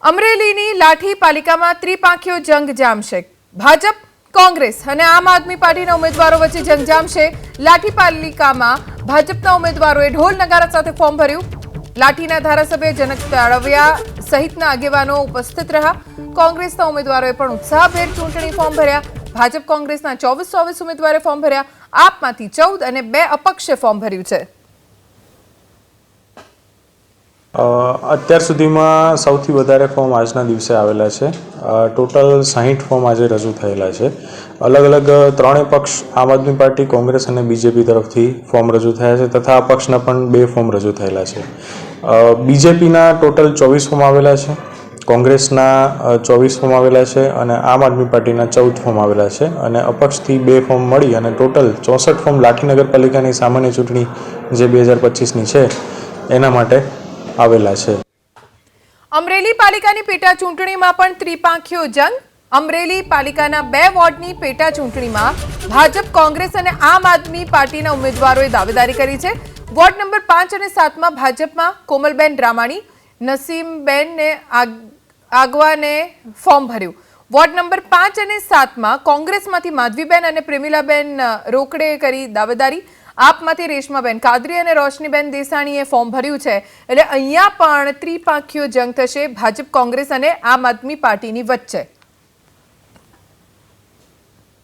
અમરેલીની લાઠી પાલિકામાં ત્રિપાંખીયો જંગ જામશે। ભાજપ, કોંગ્રેસ અને આમ આદમી પાર્ટીના ઉમેદવારો વચ્ચે જંગ જામશે। લાઠી પાલિકામાં ભાજપના ઉમેદવારોએ ઢોલ નગારા સાથે ફોર્મ ભર્યું। લાઠીના ધારાસભ્ય જનક તાળવિયા સહિતના આગેવાનો ઉપસ્થિત રહ્યા। કોંગ્રેસના ઉમેદવારોએ પણ ઉત્સાહભેર ચૂંટણી ફોર્મ ભર્યા। ભાજપ કોંગ્રેસના 24 ઉમેદવારે ફોર્મ ભર્યા। આપમાંથી 14 અને 2 અપક્ષે ફોર્મ ભર્યું છે। અત્યાર સુધીમાં સૌથી વધારે ફોર્મ આજના દિવસે આવેલા છે। ટોટલ 60 ફોર્મ આજે રજૂ થયેલા છે। અલગ અલગ ત્રણેય પક્ષ આમ આદમી પાર્ટી, કોંગ્રેસ અને બીજેપી તરફથી ફોર્મ રજૂ થયા છે તથા અપક્ષના પણ 2 ફોર્મ રજૂ થયેલા છે। બીજેપીના ટોટલ 24 ફોર્મ આવેલા છે, કોંગ્રેસના 24 ફોર્મ આવેલા છે અને આમ આદમી પાર્ટીના 14 ફોર્મ આવેલા છે અને અપક્ષથી 2 ફોર્મ મળી અને ટોટલ 64 ફોર્મ લાઠી નગરપાલિકાની સામાન્ય ચૂંટણી જે 2025ની છે એના માટે આવેલા છે। અમરેલી પાલિકાની પેટા ચૂંટણીમાં પણ ત્રિપાંખીયો જંગ। અમરેલી પાલિકાના 2 વોર્ડની પેટા ચૂંટણીમાં ભાજપ, કોંગ્રેસ અને આમ આદમી પાર્ટીના ઉમેદવારોએ દાવેદારી કરી છે। વોર્ડ નંબર 5 અને 7માં ભાજપમાં કોમલબેન રામાણી, નસીમબેનને આગવાને ફોર્મ ભર્યું। વોર્ડ નંબર 5 અને 7માં કોંગ્રેસમાંથી માધવીબેન અને પ્રેમિલાબેન રોકડે કરી દાવેદારી। આપમાંથી રેશમાબેન કાદરી અને રોશનીબેન દેસાણીએ ફોર્મ ભર્યું છે। એટલે અહીંયા પણ ત્રિપાંખીયો જંગ થશે ભાજપ, કોંગ્રેસ અને આમ આદમી પાર્ટીની વચ્ચે।